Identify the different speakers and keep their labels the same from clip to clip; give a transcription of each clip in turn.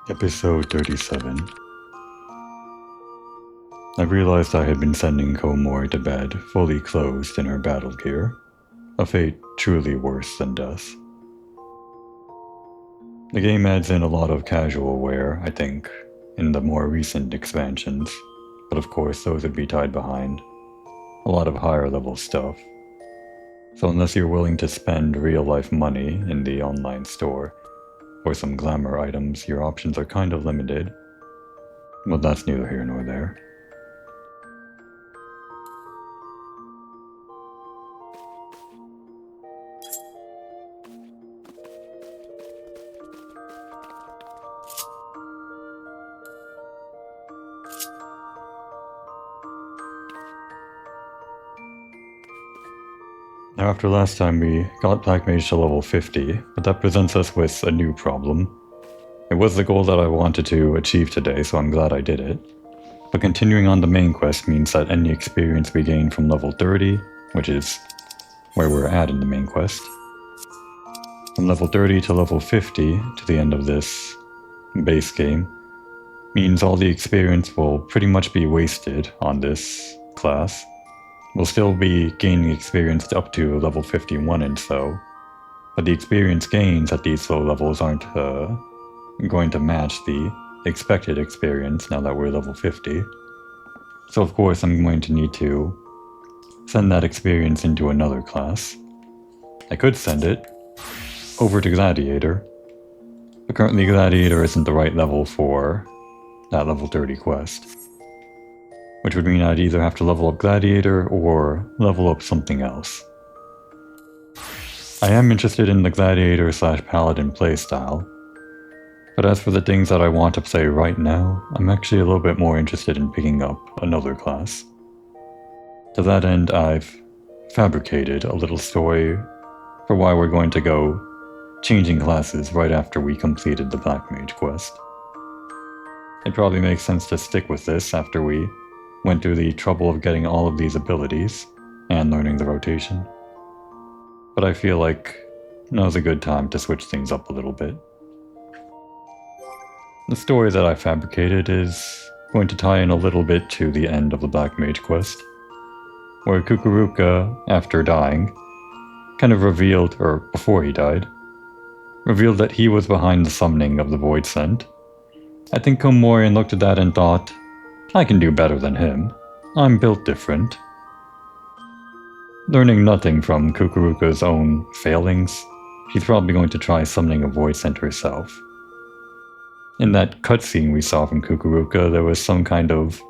Speaker 1: Episode 37. I realized I had been sending Komori to bed fully clothed in her battle gear, a fate truly worse than death. The game adds in a lot of casual wear, I think, in the more recent expansions, but of course those would be tied behind a lot of higher level stuff. So unless you're willing to spend real life money in the online store for some glamour items, your options are kind of limited. But that's neither here nor there. Now, after last time we got Black Mage to level 50, but that presents us with a new problem. It was the goal that I wanted to achieve today, so I'm glad I did it. But continuing on the main quest means that any experience we gain from level 30, which is where we're at in the main quest, from level 30 to level 50 to the end of this base game, means all the experience will pretty much be wasted on this class. We'll still be gaining experience up to level 51 and so, but the experience gains at these low levels aren't going to match the expected experience now that we're level 50. So of course I'm going to need to send that experience into another class. I could send it over to Gladiator, but currently Gladiator isn't the right level for that level 30 quest. Which would mean I'd either have to level up Gladiator or level up something else. I am interested in the Gladiator / Paladin playstyle, but as for the things that I want to play right now, I'm actually a little bit more interested in picking up another class. To that end, I've fabricated a little story for why we're going to go changing classes right after we completed the Black Mage quest. It probably makes sense to stick with this after we went through the trouble of getting all of these abilities and learning the rotation. But I feel like now's a good time to switch things up a little bit. The story that I fabricated is going to tie in a little bit to the end of the Black Mage quest, where Kukuruka, after dying, kind of revealed, or before he died, revealed that he was behind the summoning of the Void Scent. I think Komori looked at that and thought, I can do better than him. I'm built different. Learning nothing from Kukuruka's own failings, she's probably going to try summoning a Void Scent herself. In that cutscene we saw from Kukuruka, there was some kind of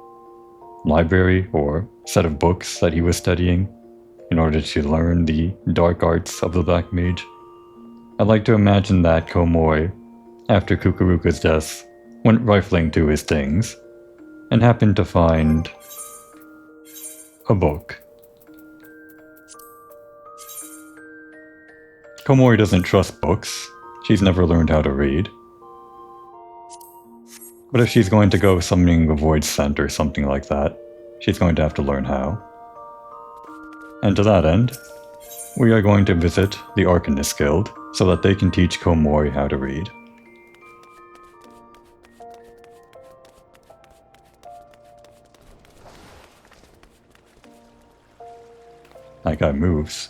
Speaker 1: library or set of books that he was studying in order to learn the dark arts of the Black Mage. I'd like to imagine that Komori, after Kukuruka's death, went rifling through his things and happened to find a book. Komori doesn't trust books. She's never learned how to read. But if she's going to go summoning the Void Scent or something like that, she's going to have to learn how. And to that end, we are going to visit the Arcanist Guild so that they can teach Komori how to read. That guy moves.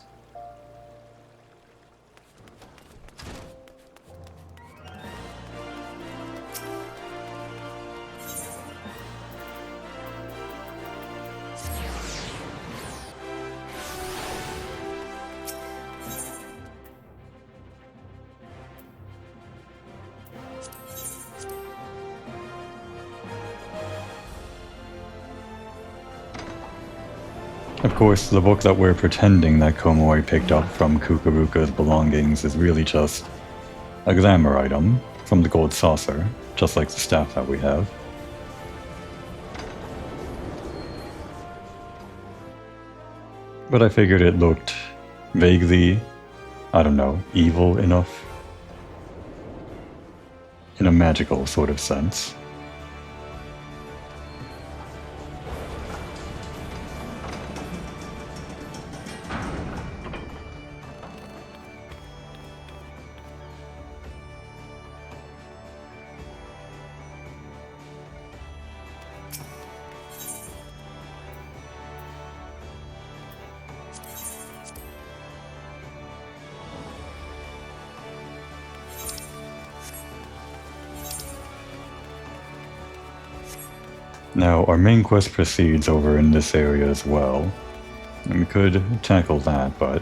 Speaker 1: Of course, the book that we're pretending that Komori picked up from Kukuruka's belongings is really just a glamour item from the gold saucer, just like the staff that we have. But I figured it looked vaguely, I don't know, evil enough. In a magical sort of sense. Now, our main quest proceeds over in this area as well. And we could tackle that, but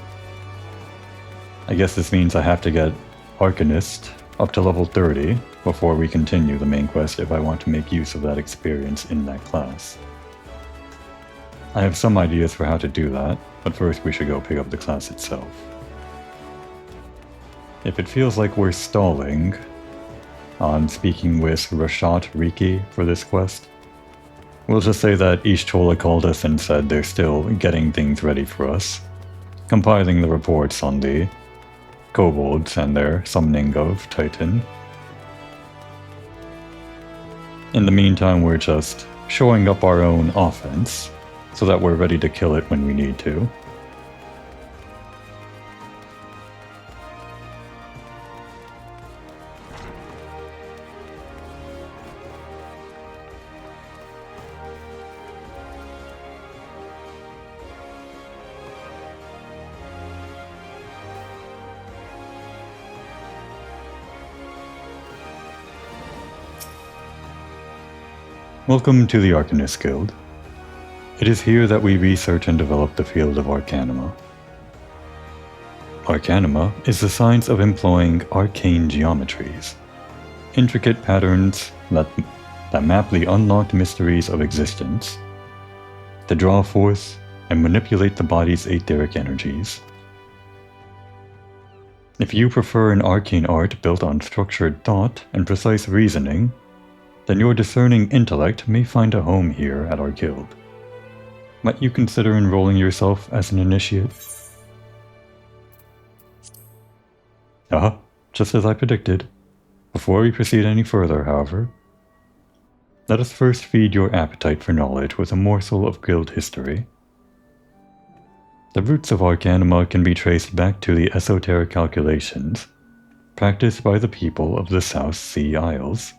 Speaker 1: I guess this means I have to get Arcanist up to level 30 before we continue the main quest if I want to make use of that experience in that class. I have some ideas for how to do that, but first we should go pick up the class itself. If it feels like we're stalling on speaking with Rashat Riki for this quest, we'll just say that Ishtola called us and said they're still getting things ready for us, compiling the reports on the kobolds and their summoning of Titan. In the meantime, we're just shoring up our own offense, so that we're ready to kill it when we need to. Welcome to the Arcanist Guild. It is here that we research and develop the field of Arcanima. Arcanima is the science of employing arcane geometries, intricate patterns that map the unlocked mysteries of existence, to draw forth and manipulate the body's etheric energies. If you prefer an arcane art built on structured thought and precise reasoning, then your discerning intellect may find a home here at our guild. Might you consider enrolling yourself as an initiate? Just as I predicted. Before we proceed any further, however, let us first feed your appetite for knowledge with a morsel of guild history. The roots of Arcanima can be traced back to the esoteric calculations practiced by the people of the South Sea Isles.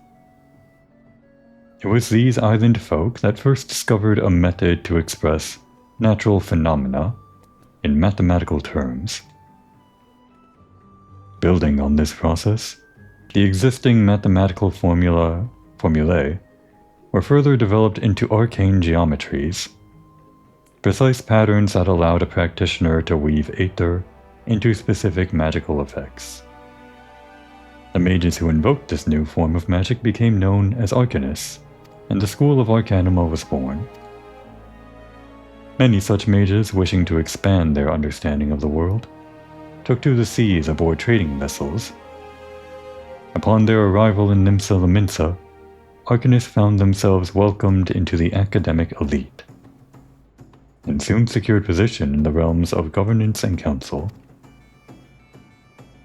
Speaker 1: It was these island folk that first discovered a method to express natural phenomena in mathematical terms. Building on this process, the existing mathematical formulae were further developed into arcane geometries, precise patterns that allowed a practitioner to weave aether into specific magical effects. The mages who invoked this new form of magic became known as Arcanists, and the school of Arcanima was born. Many such mages, wishing to expand their understanding of the world, took to the seas aboard trading vessels. Upon their arrival in Nimsa Laminsa, Arcanists found themselves welcomed into the academic elite, and soon secured position in the realms of governance and council.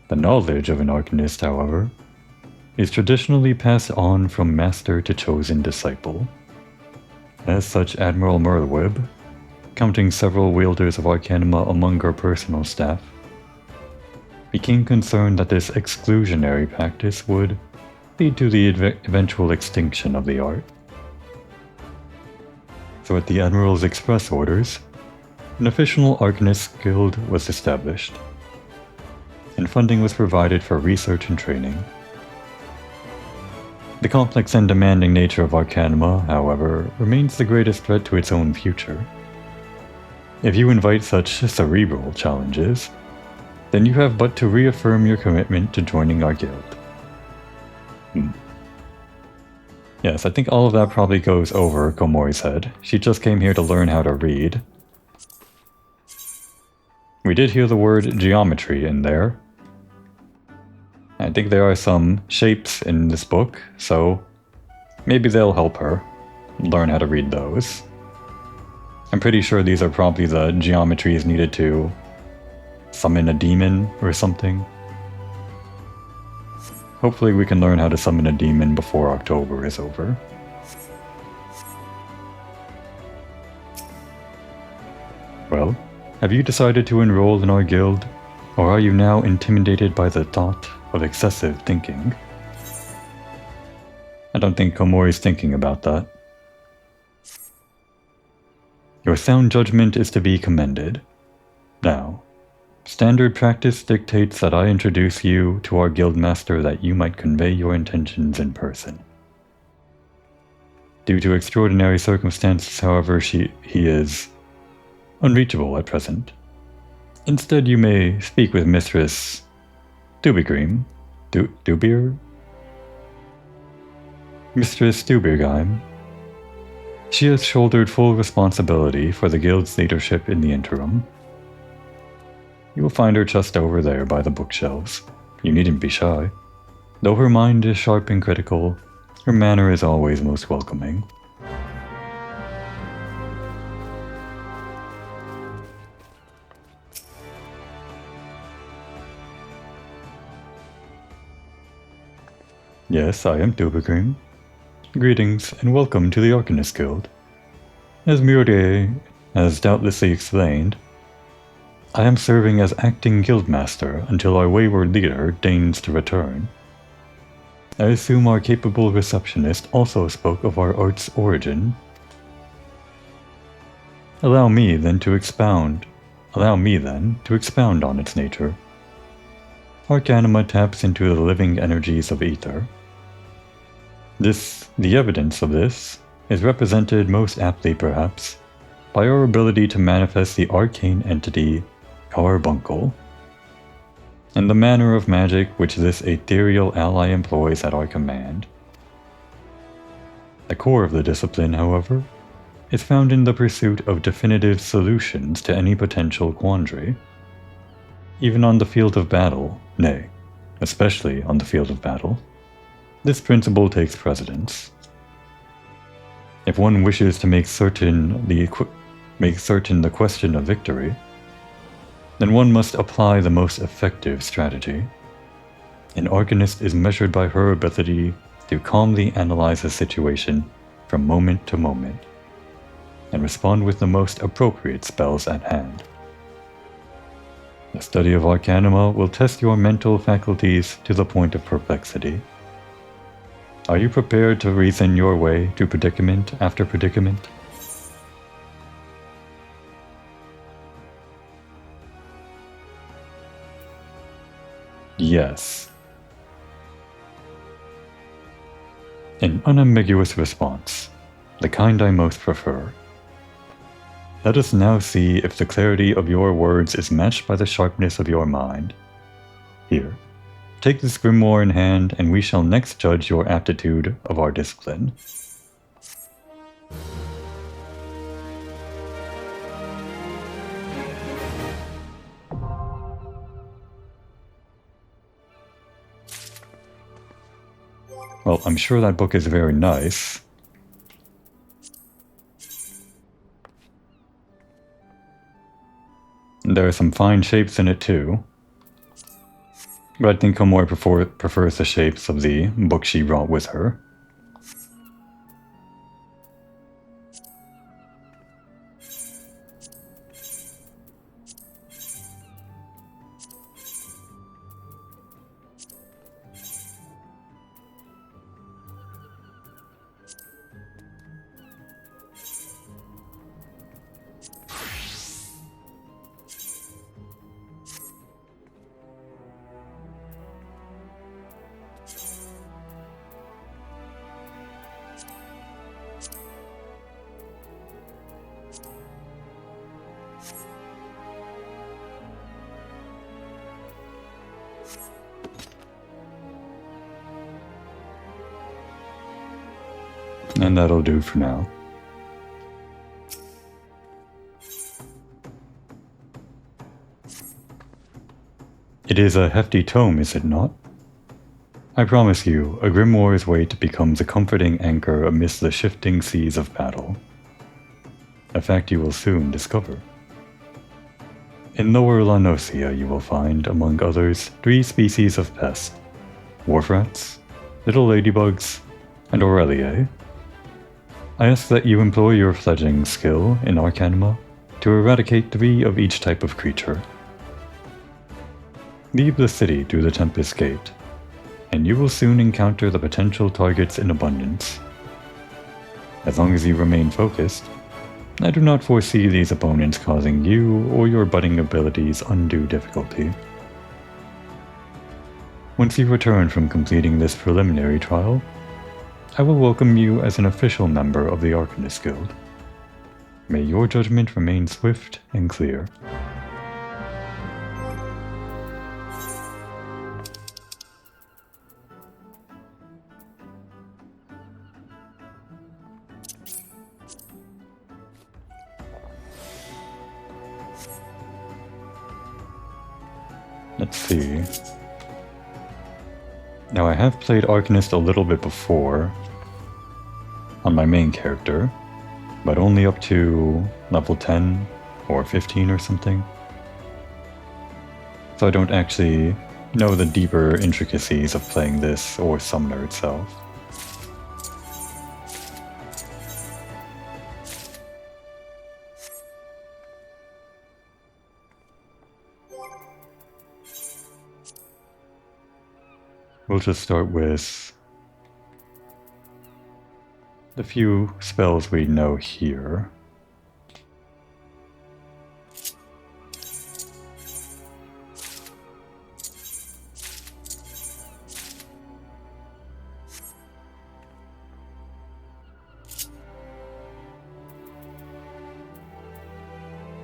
Speaker 1: The knowledge of an Arcanist, however, is traditionally passed on from master to chosen disciple. As such, Admiral Merlweb, counting several wielders of Arcanima among her personal staff, became concerned that this exclusionary practice would lead to the eventual extinction of the art. So at the Admiral's express orders, an official Arcanist Guild was established, and funding was provided for research and training. The complex and demanding nature of Arcanima, however, remains the greatest threat to its own future. If you invite such cerebral challenges, then you have but to reaffirm your commitment to joining our guild. Yes, I think all of that probably goes over Komori's head. She just came here to learn how to read. We did hear the word geometry in there. I think there are some shapes in this book, so maybe they'll help her learn how to read those. I'm pretty sure these are probably the geometries needed to summon a demon or something. Hopefully we can learn how to summon a demon before October is over. Well, have you decided to enroll in our guild, or are you now intimidated by the thought of excessive thinking? I don't think Komori's thinking about that. Your sound judgment is to be commended. Now, standard practice dictates that I introduce you to our guildmaster that you might convey your intentions in person. Due to extraordinary circumstances, however, he is unreachable at present. Instead, you may speak with Mistress Thubyrgeim. Mistress Thubyrgeim. She has shouldered full responsibility for the guild's leadership in the interim. You will find her just over there by the bookshelves. You needn't be shy. Though her mind is sharp and critical, her manner is always most welcoming. Yes, I am Thubyrgeim. Greetings and welcome to the Arcanist Guild. As Murier has doubtlessly explained, I am serving as acting guildmaster until our wayward leader deigns to return. I assume our capable receptionist also spoke of our art's origin. Allow me then to expound on its nature. Arcanima taps into the living energies of ether. The evidence of this is represented most aptly, perhaps, by our ability to manifest the arcane entity Carbuncle, and the manner of magic which this ethereal ally employs at our command. The core of the discipline, however, is found in the pursuit of definitive solutions to any potential quandary. Even on the field of battle, nay, especially on the field of battle, this principle takes precedence. If one wishes to make certain the question of victory, then one must apply the most effective strategy. An Arcanist is measured by her ability to calmly analyze a situation from moment to moment, and respond with the most appropriate spells at hand. The study of Arcanima will test your mental faculties to the point of perplexity. Are you prepared to reason your way to predicament after predicament? Yes. An unambiguous response, the kind I most prefer. Let us now see if the clarity of your words is matched by the sharpness of your mind. Here, take this grimoire in hand, and we shall next judge your aptitude of our discipline. Well, I'm sure that book is very nice. There are some fine shapes in it too. But I think Komori prefers the shapes of the book she brought with her. And that'll do for now. It is a hefty tome, is it not? I promise you, a grimoire's weight becomes a comforting anchor amidst the shifting seas of battle. A fact you will soon discover. In Lower La Nocia you will find, among others, 3 species of pest: wharf rats, little ladybugs, and Aureliae. I ask that you employ your fledgling skill in Arcanima to eradicate 3 of each type of creature. Leave the city through the Tempest Gate, and you will soon encounter the potential targets in abundance. As long as you remain focused, I do not foresee these opponents causing you or your budding abilities undue difficulty. Once you return from completing this preliminary trial, I will welcome you as an official member of the Arcanist Guild. May your judgment remain swift and clear. Let's see. Now I have played Arcanist a little bit before on my main character, but only up to level 10 or 15 or something. So I don't actually know the deeper intricacies of playing this or Summoner itself. We'll just start with the few spells we know here.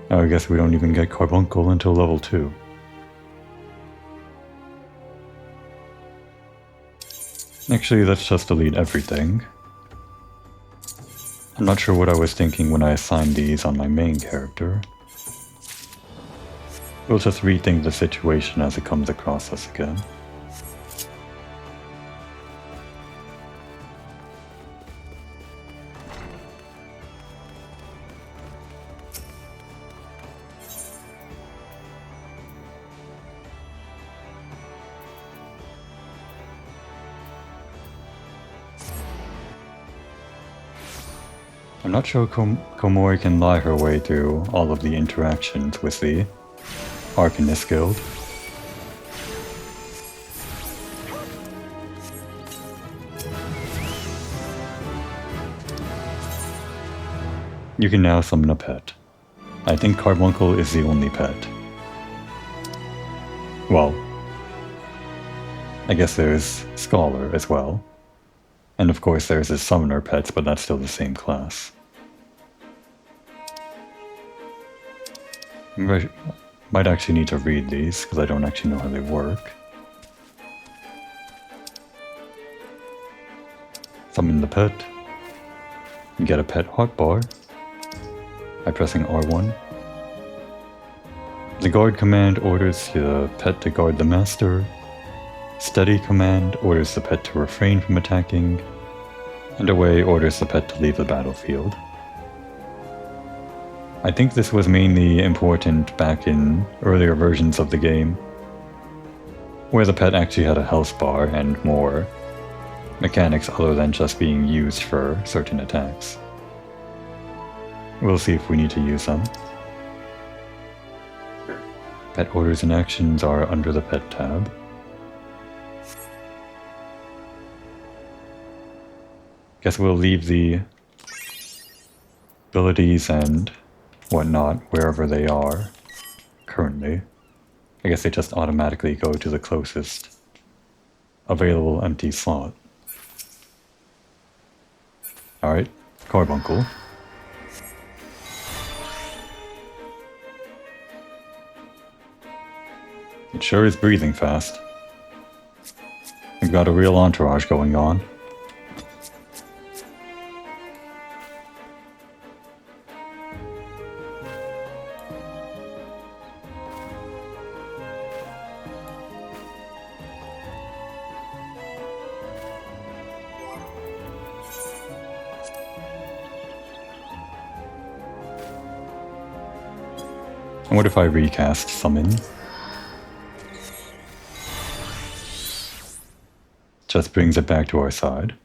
Speaker 1: Oh, I guess we don't even get Carbuncle until level 2. Actually, let's just delete everything. I'm not sure what I was thinking when I assigned these on my main character. We'll just rethink the situation as it comes across us again. I'm not sure Komori can lie her way through all of the interactions with the Arcanist Guild. You can now summon a pet. I think Carbuncle is the only pet. Well, I guess there's Scholar as well. And of course there's his Summoner pets, but that's still the same class. Might actually need to read these, because I don't actually know how they work. Summon the pet. Get a pet hotbar by pressing R1. The guard command orders the pet to guard the master. Steady command orders the pet to refrain from attacking. And away orders the pet to leave the battlefield. I think this was mainly important back in earlier versions of the game, where the pet actually had a health bar and more mechanics other than just being used for certain attacks. We'll see if we need to use them. Pet orders and actions are under the pet tab. Guess we'll leave the abilities and whatnot wherever they are currently. I guess they just automatically go to the closest available empty slot. Alright, Carbuncle. It sure is breathing fast. We've got a real entourage going on. And what if I recast Summon? Just brings it back to our side.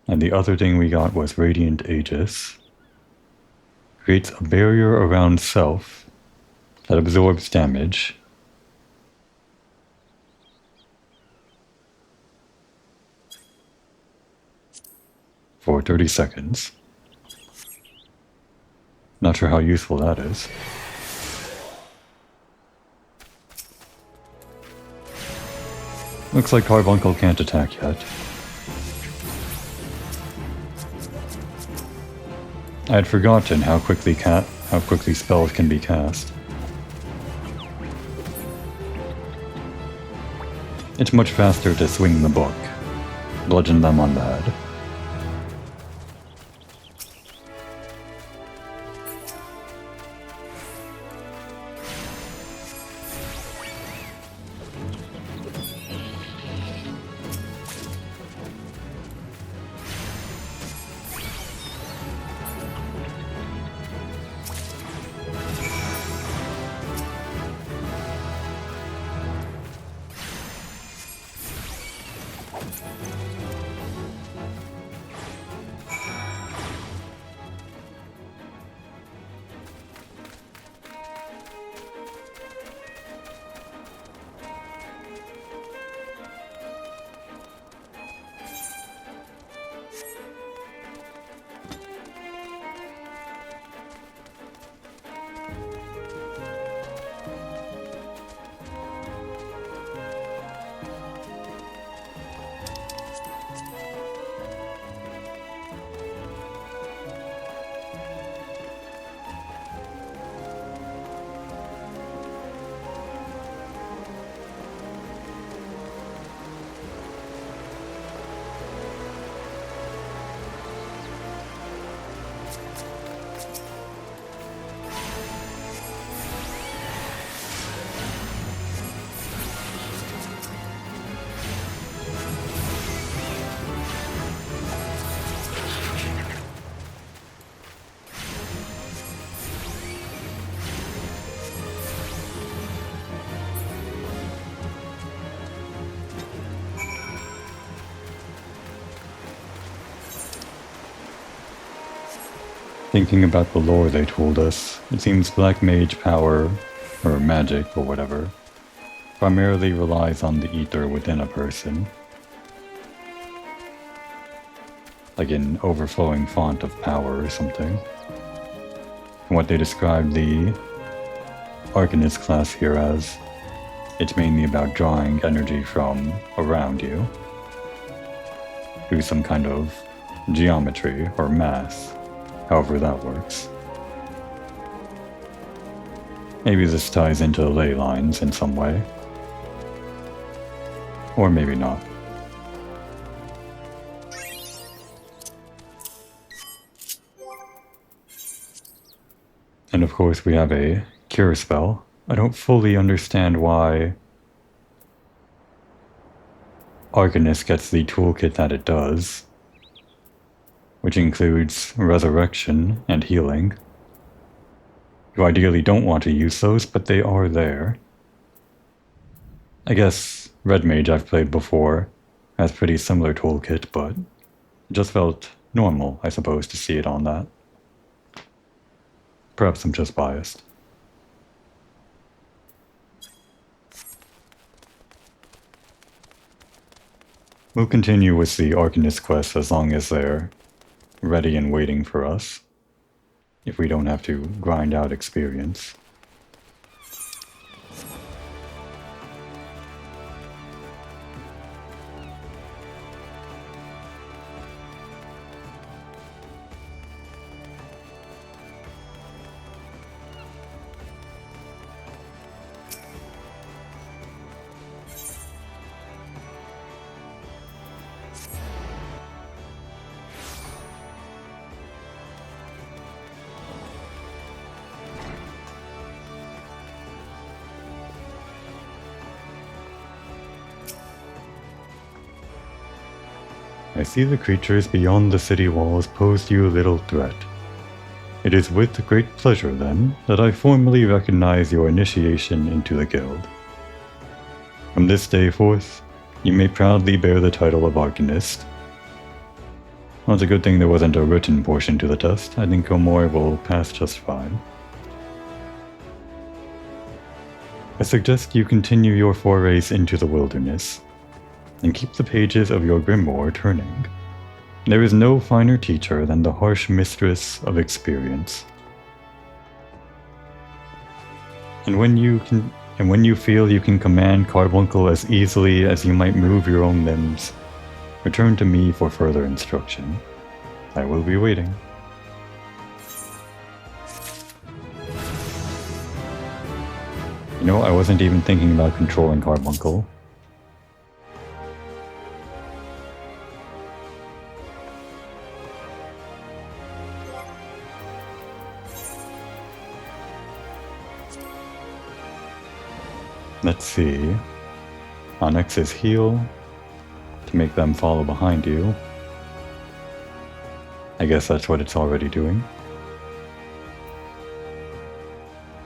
Speaker 1: And the other thing we got was Radiant Aegis. Creates a barrier around self that absorbs damage. For 30 seconds. Not sure how useful that is. Looks like Carbuncle can't attack yet. I had forgotten how quickly spells can be cast. It's much faster to swing the book, bludgeon them on the head. Thinking about the lore they told us, it seems black mage power, or magic or whatever, primarily relies on the ether within a person. Like an overflowing font of power or something. And what they describe the Arcanist class here as, it's mainly about drawing energy from around you through some kind of geometry or mass. However that works. Maybe this ties into ley lines in some way. Or maybe not. And of course we have a cure spell. I don't fully understand why Arcanist gets the toolkit that it does, which includes resurrection and healing. You ideally don't want to use those, but they are there. I guess Red Mage I've played before has pretty similar toolkit, but it just felt normal, I suppose, to see it on that. Perhaps I'm just biased. We'll continue with the Arcanist quest as long as they're ready and waiting for us, if we don't have to grind out experience. I see the creatures beyond the city walls pose you little threat. It is with great pleasure, then, that I formally recognize your initiation into the guild. From this day forth, you may proudly bear the title of Arcanist. Well, it's a good thing there wasn't a written portion to the test. I think Omori will pass just fine. I suggest you continue your forays into the wilderness, and keep the pages of your grimoire turning. There is no finer teacher than the harsh mistress of experience. And when you And when you feel you can command Carbuncle as easily as you might move your own limbs, return to me for further instruction. I will be waiting. You know, I wasn't even thinking about controlling Carbuncle. Let's see. Onyx is heal to make them follow behind you. I guess that's what it's already doing.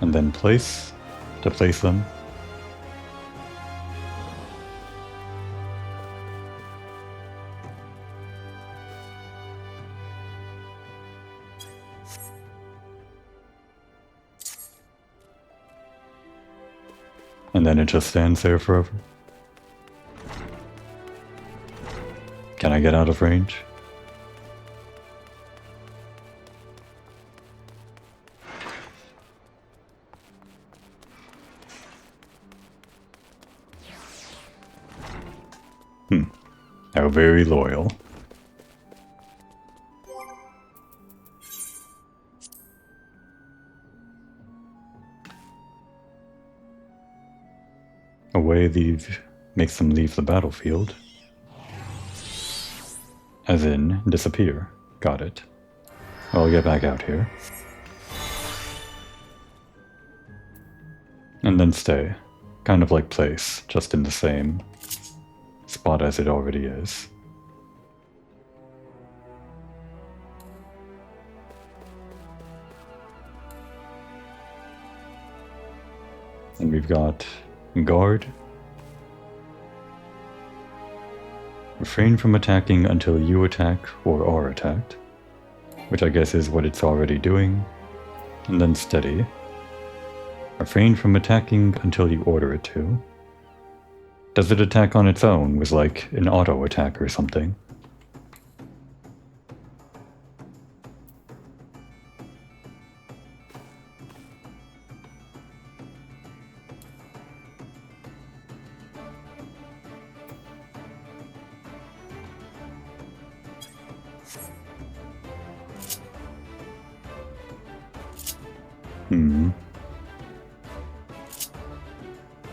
Speaker 1: And then place to place them. And then it just stands there forever. Can I get out of range? How very loyal. Away makes them leave the battlefield. As in, disappear. Got it. I'll get back out here. And then stay. Kind of like place, just in the same spot as it already is. And we've got guard. Refrain from attacking until you attack or are attacked, which I guess is what it's already doing. And then steady. Refrain from attacking until you order it to. Does it attack on its own with like an auto attack or something?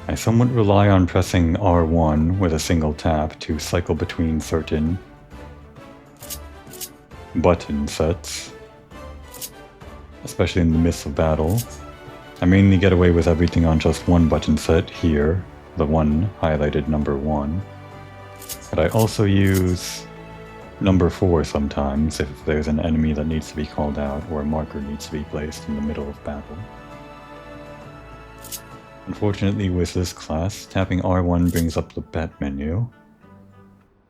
Speaker 1: I somewhat rely on pressing R1 with a single tap to cycle between certain button sets, especially in the midst of battle. I mainly get away with everything on just one button set here, the one highlighted number 1. But I also use number 4 sometimes if there's an enemy that needs to be called out or a marker needs to be placed in the middle of battle. Unfortunately, with this class, tapping R1 brings up the pet menu,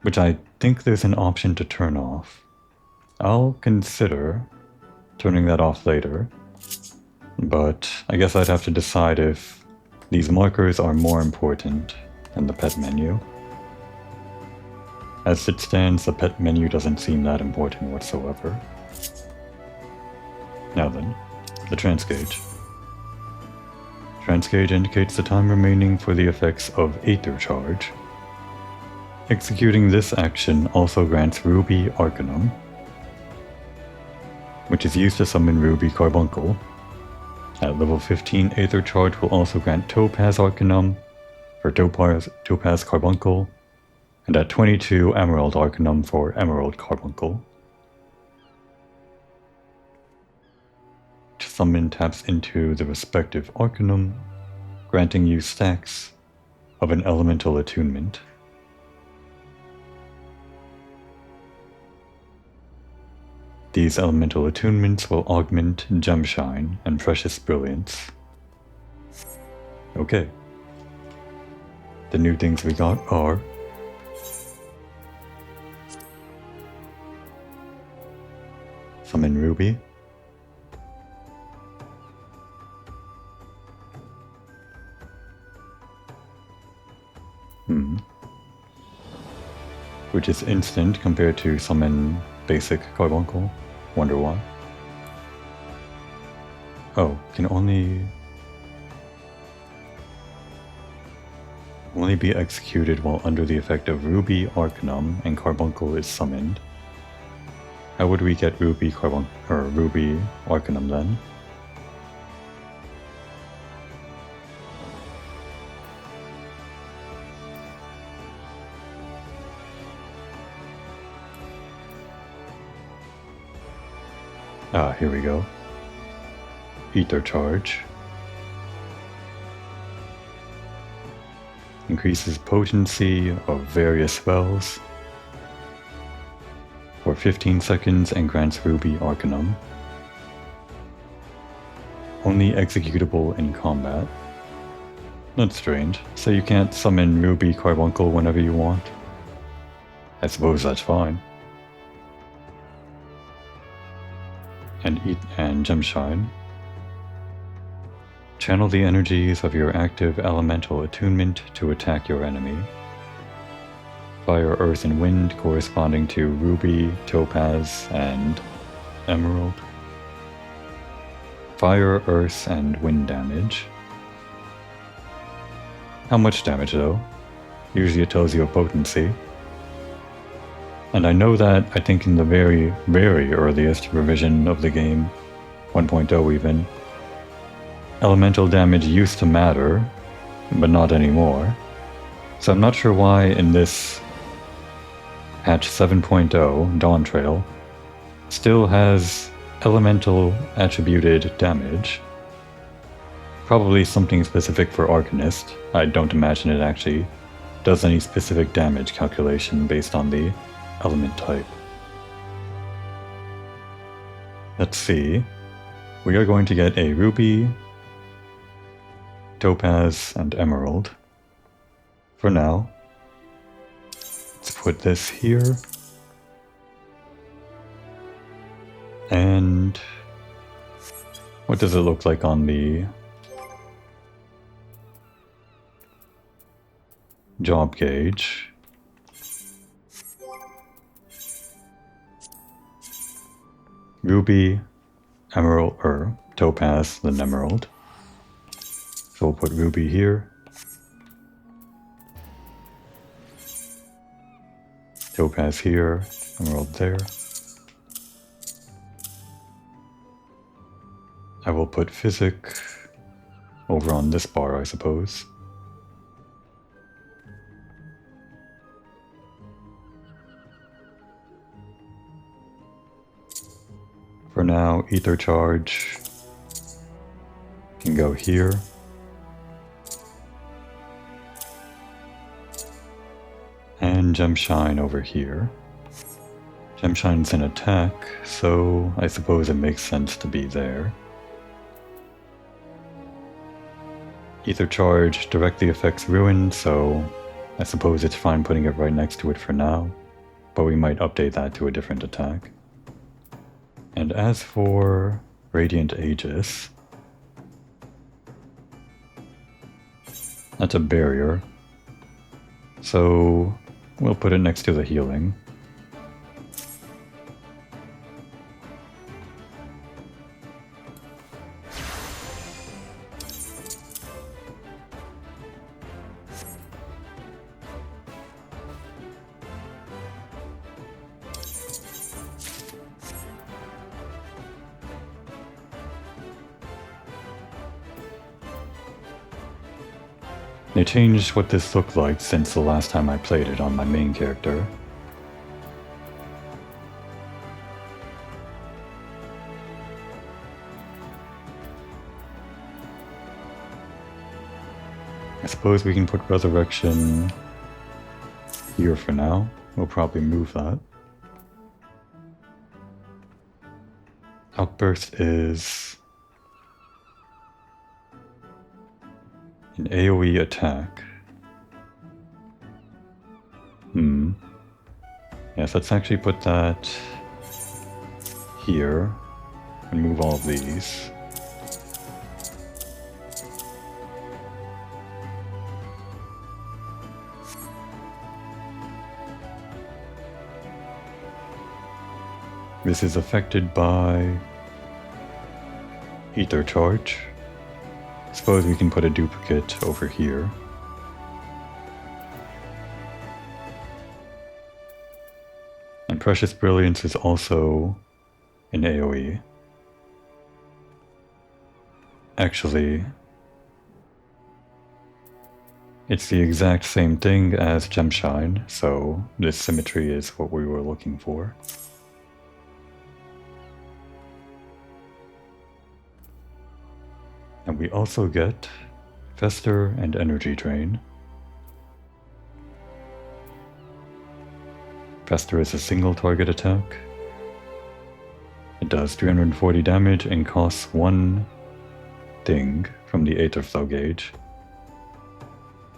Speaker 1: which I think there's an option to turn off. I'll consider turning that off later, but I guess I'd have to decide if these markers are more important than the pet menu. As it stands, the pet menu doesn't seem that important whatsoever. Now then, the trance gauge. Trance gauge indicates the time remaining for the effects of Aether Charge. Executing this action also grants Ruby Arcanum, which is used to summon Ruby Carbuncle. At level 15, Aether Charge will also grant Topaz Arcanum for Topaz Carbuncle, and at 22, Emerald Arcanum for Emerald Carbuncle. Summon taps into the respective Arcanum, granting you stacks of an elemental attunement. These elemental attunements will augment Gemshine and Precious Brilliance. Okay. The new things we got are Summon Ruby, which is instant compared to summon basic Carbuncle. Wonder why? Oh, can only... Only be executed while under the effect of Ruby Arcanum and Carbuncle is summoned. How would we get Ruby Arcanum then? Ah, here we go. Ether Charge. Increases potency of various spells for 15 seconds and grants Ruby Arcanum. Only executable in combat. That's strange. So you can't summon Ruby Carbuncle whenever you want? I suppose that's fine. And Gemshine. Channel the energies of your active elemental attunement to attack your enemy. Fire, Earth, and Wind corresponding to Ruby, Topaz, and Emerald. Fire, Earth, and Wind damage. How much damage though? Usually it tells you a potency. And I know that, I think in the very, very earliest revision of the game, 1.0 even, elemental damage used to matter, but not anymore. So I'm not sure why in this patch 7.0, Dawn Trail, still has elemental attributed damage. Probably something specific for Arcanist. I don't imagine it actually does any specific damage calculation based on the element type. Let's see. We are going to get a Ruby, Topaz, and Emerald. For now. Let's put this here. And what does it look like on the job gauge? Ruby, Emerald, or Topaz, then Emerald. So we'll put Ruby here. Topaz here, Emerald there. I will put Physic over on this bar, I suppose. For now, Ether Charge can go here. And Gemshine over here. Gemshine's an attack, so I suppose it makes sense to be there. Ether Charge directly affects Ruin, so I suppose it's fine putting it right next to it for now, but we might update that to a different attack. And as for Radiant Aegis, that's a barrier, so we'll put it next to the healing. They changed what this looked like since the last time I played it on my main character. I suppose we can put Resurrection here for now. We'll probably move that. Outburst is an AoE attack. Yes, let's actually put that here and move all of these. This is affected by Ether Charge. Suppose we can put a duplicate over here. Precious Brilliance is also an AoE. Actually, it's the exact same thing as Gemshine, so this symmetry is what we were looking for. And we also get Fester and Energy Drain. Fester is a single target attack. It does 340 damage and costs 1 thing from the Aether Flow gauge.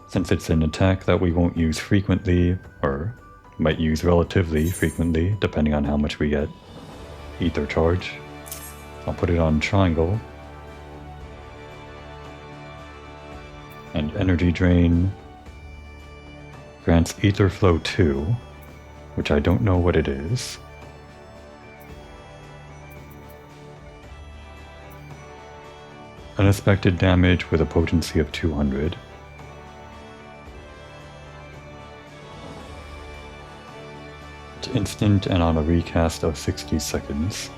Speaker 1: Since it's an attack that we won't use frequently, or might use relatively frequently, depending on how much we get Ether Charge, I'll put it on Triangle. And Energy Drain grants Ether Flow 2, which I don't know what it is. Unexpected damage with a potency of 200. It's instant and on a recast of 60 seconds.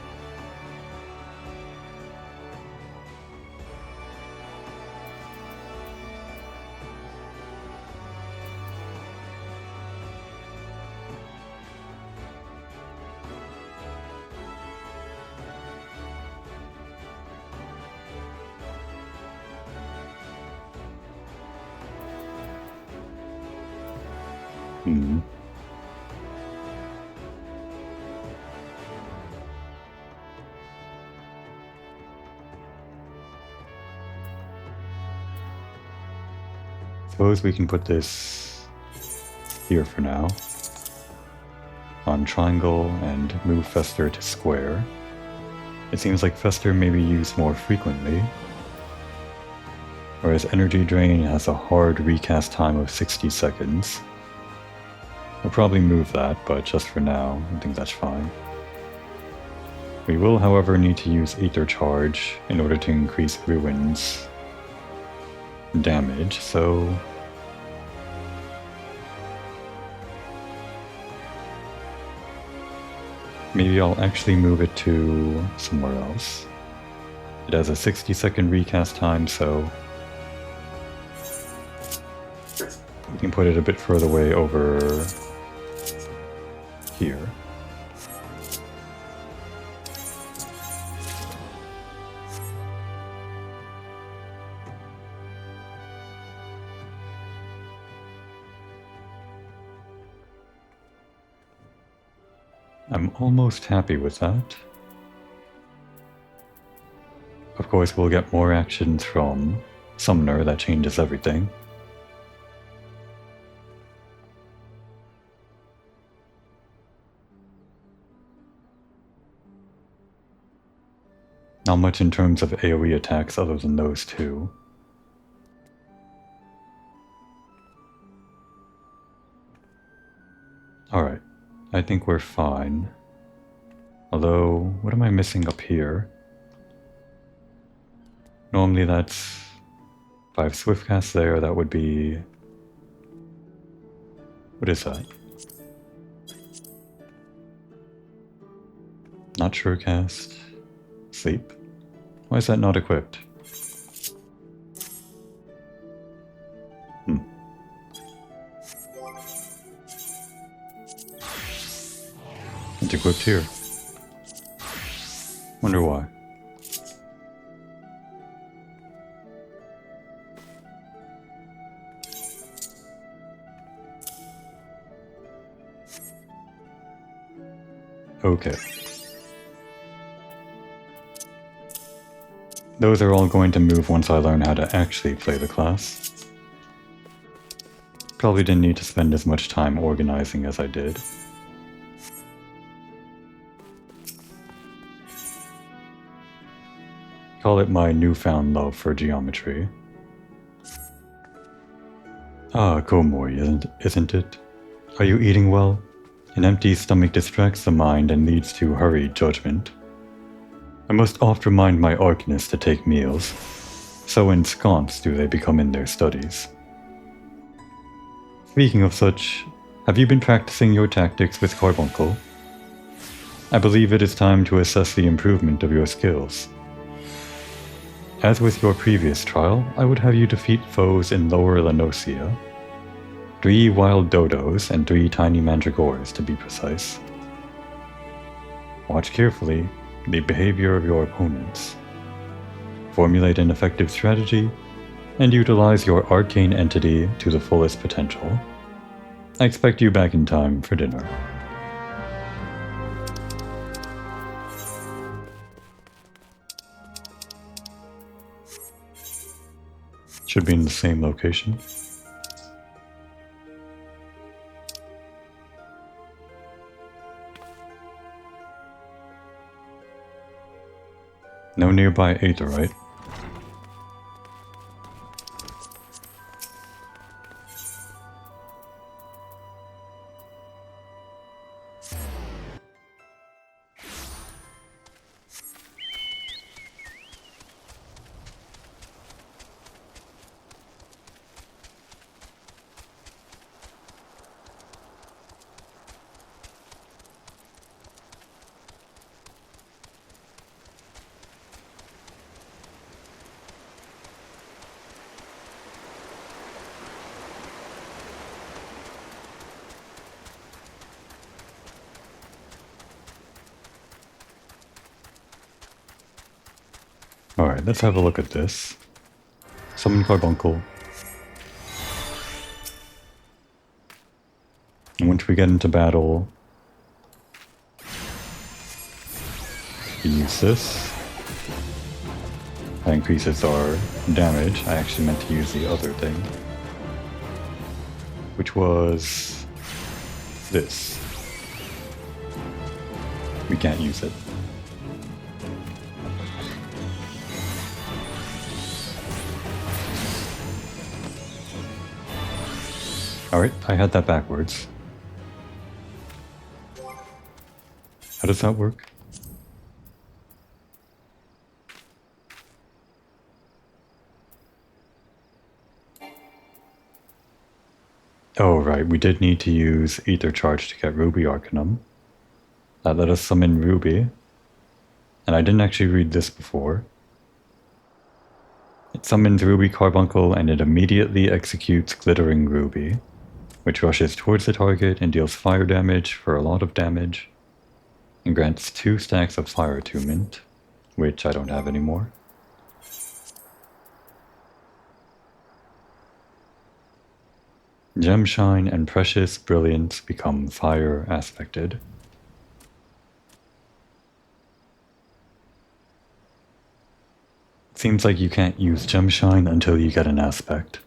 Speaker 1: Suppose we can put this here for now, on Triangle, and move Fester to Square. It seems like Fester may be used more frequently, whereas Energy Drain has a hard recast time of 60 seconds. We'll probably move that, but just for now, I think that's fine. We will, however, need to use Ether Charge in order to increase Ruin's damage, so maybe I'll actually move it to somewhere else. It has a 60-second recast time, so we can put it a bit further away over here. I'm almost happy with that. Of course, we'll get more actions from Summoner that changes everything. Not much in terms of AoE attacks other than those two. Alright, I think we're fine. Although, what am I missing up here? Normally that's 5 swift casts there, that would be... What is that? Not sure cast. Sleep? Why is that not equipped? It's equipped here. Wonder why. Okay. Those are all going to move once I learn how to actually play the class. Probably didn't need to spend as much time organizing as I did. Call it my newfound love for geometry. Ah, Komori, isn't it? Are you eating well? An empty stomach distracts the mind and leads to hurried judgment. I must oft remind my arcanists to take meals. So ensconced do they become in their studies. Speaking of such, have you been practicing your tactics with Carbuncle? I believe it is time to assess the improvement of your skills. As with your previous trial, I would have you defeat foes in Lower Lenosia. 3 wild dodos and 3 tiny mandragores, to be precise. Watch carefully the behavior of your opponents. Formulate an effective strategy, and utilize your arcane entity to the fullest potential. I expect you back in time for dinner. Should be in the same location. No nearby aetherite. Alright, let's have a look at this. Summon Carbuncle. And once we get into battle, use this. That increases our damage. I actually meant to use the other thing, which was this. We can't use it. Alright, I had that backwards. How does that work? Oh right, we did need to use Ether Charge to get Ruby Arcanum. That let us summon Ruby. And I didn't actually read this before. It summons Ruby Carbuncle and it immediately executes Glittering Ruby, which rushes towards the target and deals fire damage for a lot of damage, and grants 2 stacks of fire attunement, which I don't have anymore. Gemshine and Precious Brilliance become fire aspected. It seems like you can't use Gemshine until you get an aspect.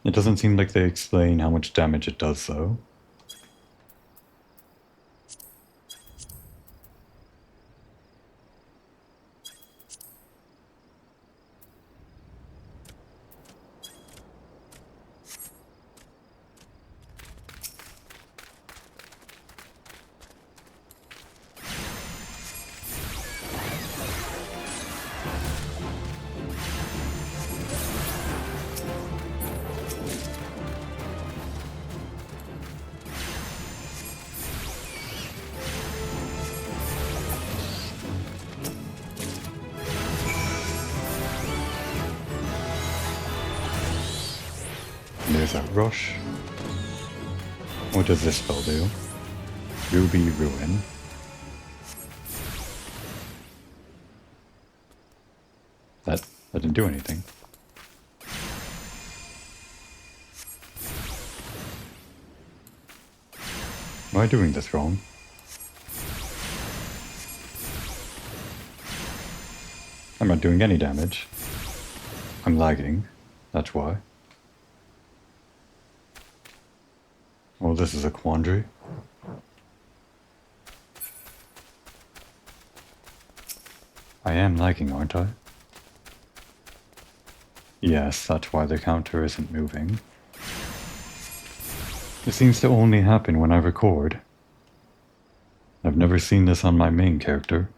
Speaker 1: It doesn't seem like they explain how much damage it does, though. There's that rush. What does this spell do? Ruby Ruin. That didn't do anything. Am I doing this wrong? I'm not doing any damage. I'm lagging. That's why. Well, this is a quandary. I am lagging, aren't I? Yes, that's why the counter isn't moving. It seems to only happen when I record. I've never seen this on my main character.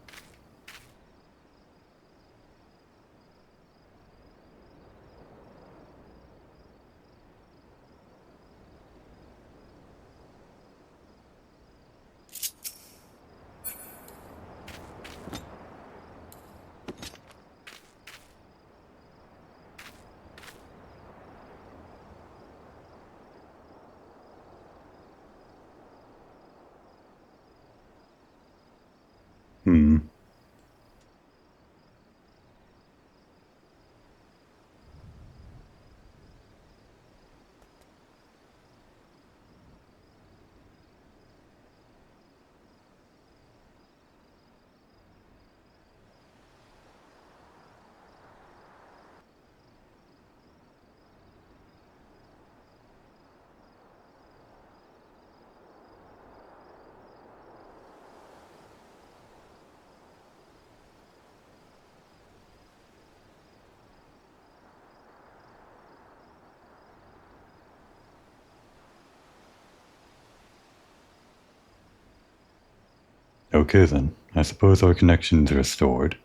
Speaker 1: Okay then, I suppose our connection's restored.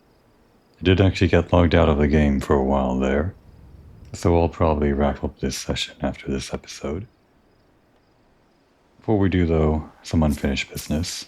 Speaker 1: I did actually get logged out of the game for a while there, so I'll probably wrap up this session after this episode. Before we do though, some unfinished business.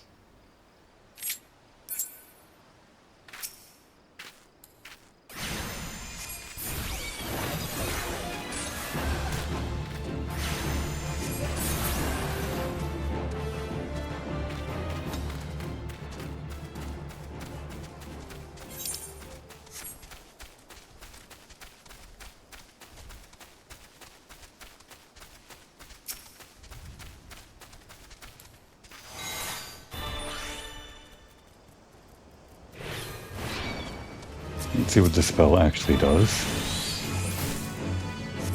Speaker 1: Let's see what this spell actually does.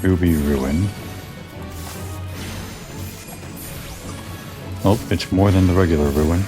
Speaker 1: Ruby Ruin. Oh, it's more than the regular Ruin.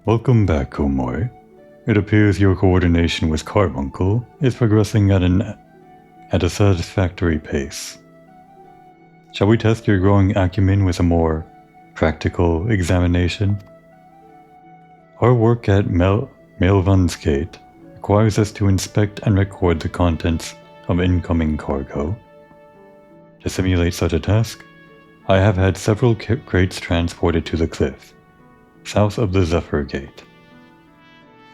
Speaker 1: Welcome back, Komoy. It appears your coordination with Carbuncle is progressing at a satisfactory pace. Shall we test your growing acumen with a more practical examination? Our work at Melvan's Gate requires us to inspect and record the contents of incoming cargo. To simulate such a task, I have had several crates transported to the cliff, south of the Zephyr Gate.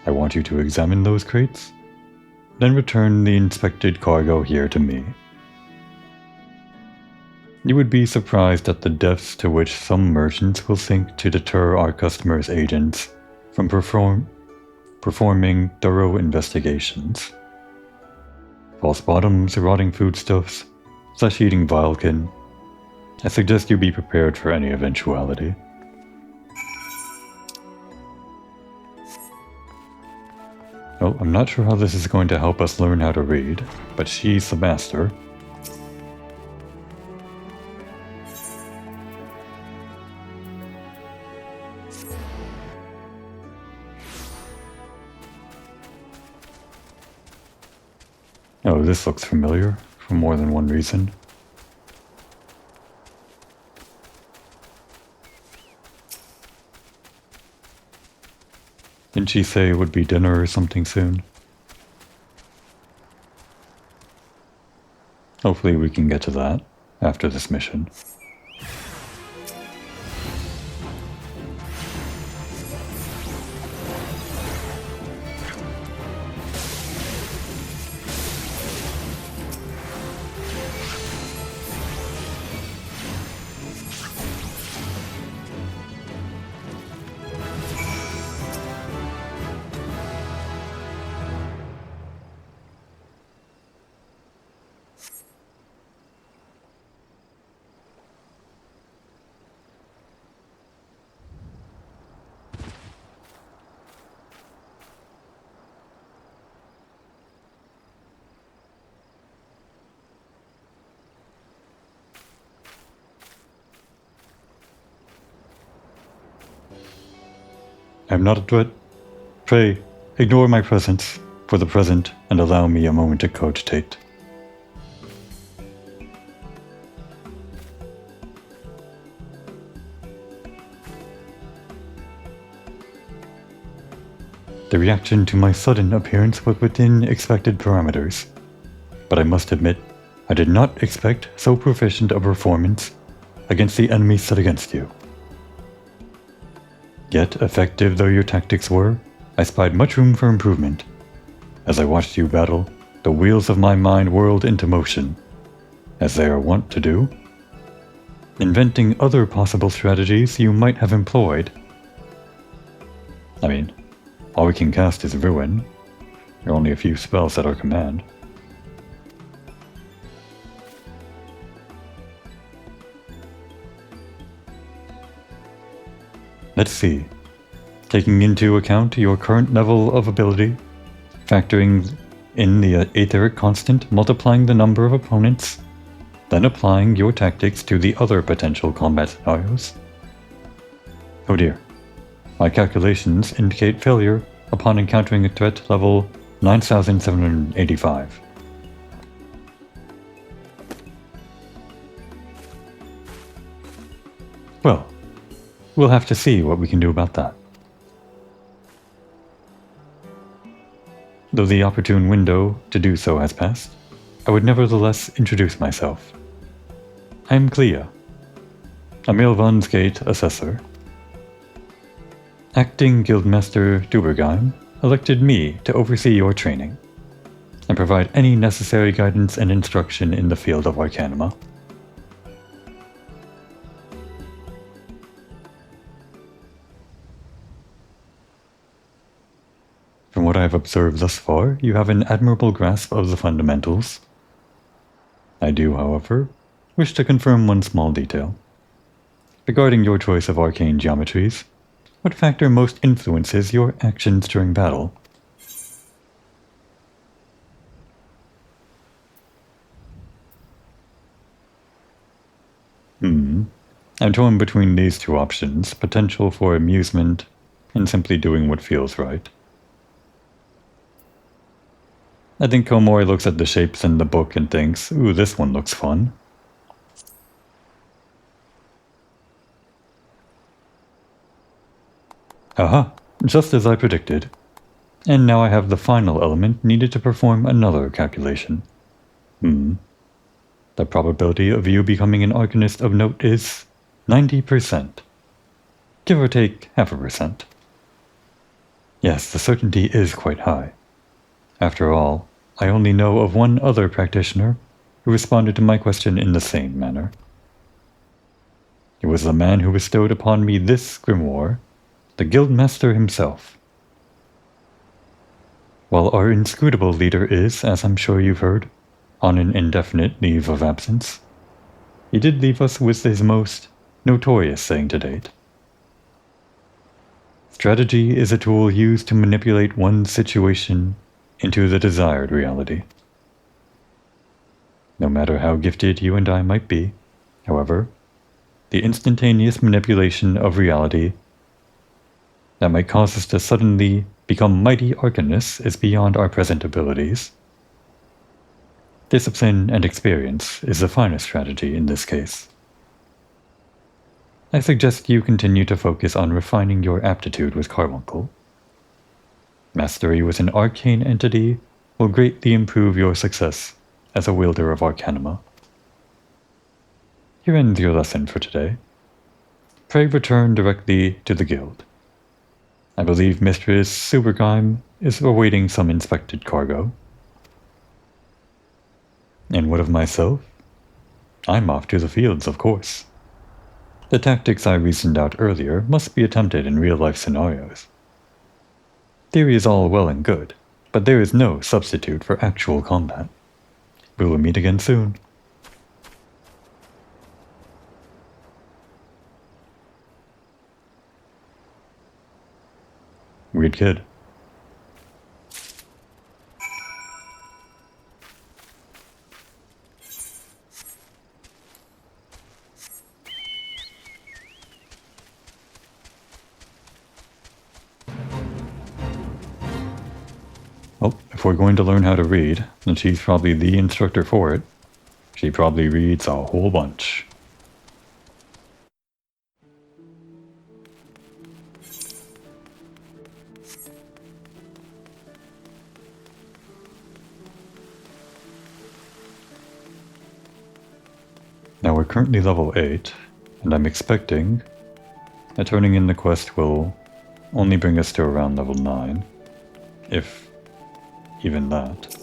Speaker 1: I want you to examine those crates, then return the inspected cargo here to me. You would be surprised at the depths to which some merchants will sink to deter our customers' agents from performing thorough investigations. False bottoms, rotting foodstuffs, flesh-eating Vilkin. I suggest you be prepared for any eventuality. Well, I'm not sure how this is going to help us learn how to read, but she's the master. Oh, this looks familiar, for more than one reason. Didn't she say it would be dinner or something soon? Hopefully we can get to that after this mission. I am not a threat. Pray, ignore my presence for the present and allow me a moment to cogitate. The reaction to my sudden appearance was within expected parameters, but I must admit, I did not expect so proficient a performance against the enemy set against you. Yet, effective though your tactics were, I spied much room for improvement. As I watched you battle, the wheels of my mind whirled into motion, as they are wont to do. inventing other possible strategies you might have employed. I mean, all we can cast is Ruin. There are only a few spells at our command. Let's see. Taking into account your current level of ability, factoring in the etheric constant, multiplying the number of opponents, then applying your tactics to the other potential combat scenarios. Oh dear. My calculations indicate failure upon encountering a threat level 9785. Well, we'll have to see what we can do about that. Though the opportune window to do so has passed, I would nevertheless introduce myself. I am Clea, a Milvansgate assessor. Acting Guildmaster Thubyrgeim elected me to oversee your training and provide any necessary guidance and instruction in the field of Arcanima. From what I have observed thus far, you have an admirable grasp of the fundamentals. I do, however, wish to confirm one small detail. Regarding your choice of arcane geometries, what factor most influences your actions during battle? I'm torn between these two options, potential for amusement and simply doing what feels right. I think Komori looks at the shapes in the book and thinks, ooh, this one looks fun. Aha, just as I predicted. And now I have the final element needed to perform another calculation. The probability of you becoming an Arcanist of note is 90%. Give or take 0.5%. Yes, the certainty is quite high. After all, I only know of one other practitioner who responded to my question in the same manner. It was the man who bestowed upon me this grimoire, the Guildmaster himself. While our inscrutable leader is, as I'm sure you've heard, on an indefinite leave of absence, he did leave us with his most notorious saying to date. Strategy is a tool used to manipulate one's situation into the desired reality. No matter how gifted you and I might be, however, the instantaneous manipulation of reality that might cause us to suddenly become mighty arcanists is beyond our present abilities. Discipline and experience is the finest strategy in this case. I suggest you continue to focus on refining your aptitude with Carbuncle. Mastery with an arcane entity will greatly improve your success as a wielder of Arcanima. Here ends your lesson for today. Pray return directly to the guild. I believe Mistress Thubyrgeim is awaiting some inspected cargo. And what of myself? I'm off to the fields, of course. The tactics I reasoned out earlier must be attempted in real-life scenarios. Theory is all well and good, but there is no substitute for actual combat. We will meet again soon. Weird kid. Well, if we're going to learn how to read, then she's probably the instructor for it. She probably reads a whole bunch. Now we're currently level 8, and I'm expecting that turning in the quest will only bring us to around level 9, if even that.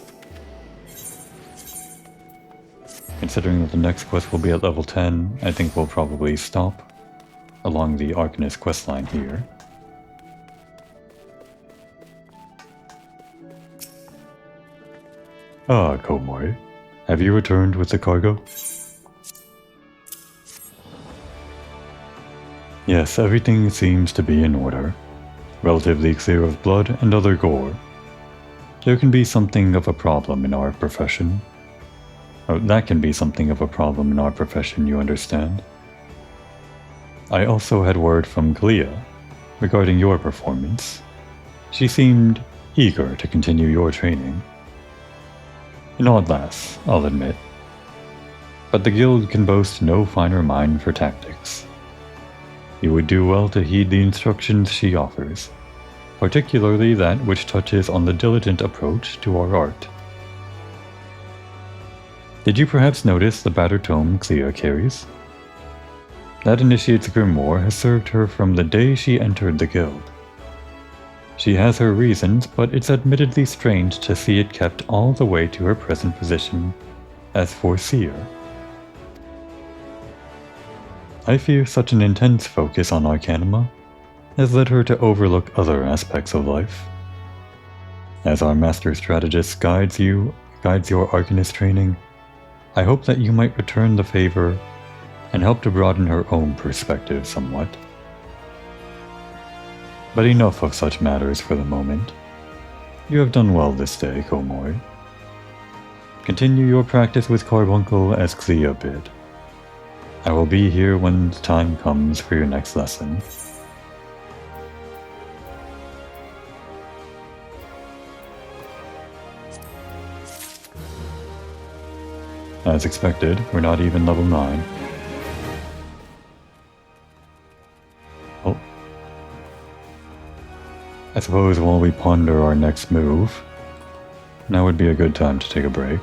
Speaker 1: Considering that the next quest will be at level 10, I think we'll probably stop along the Arcanist questline here. Ah, Komori. Have you returned with the cargo? Yes, everything seems to be in order. Relatively clear of blood and other gore. There can be something of a problem in our profession. Oh, that can be something of a problem in our profession, you understand. I also had word from Clea regarding your performance. She seemed eager to continue your training. An odd lass, I'll admit. But the guild can boast no finer mind for tactics. You would do well to heed the instructions she offers, particularly that which touches on the diligent approach to our art. Did you perhaps notice the battered tome Clea carries? That initiate's grimoire has served her from the day she entered the guild. She has her reasons, but it's admittedly strange to see it kept all the way to her present position as Foreseer. I fear such an intense focus on Arcanima has led her to overlook other aspects of life. As our master strategist guides your Arcanist training, I hope that you might return the favor and help to broaden her own perspective somewhat. But enough of such matters for the moment. You have done well this day, Komori. Continue your practice with Carbuncle as Clea bid. I will be here when the time comes for your next lesson. As expected, we're not even level 9. Oh. I suppose while we ponder our next move, now would be a good time to take a break.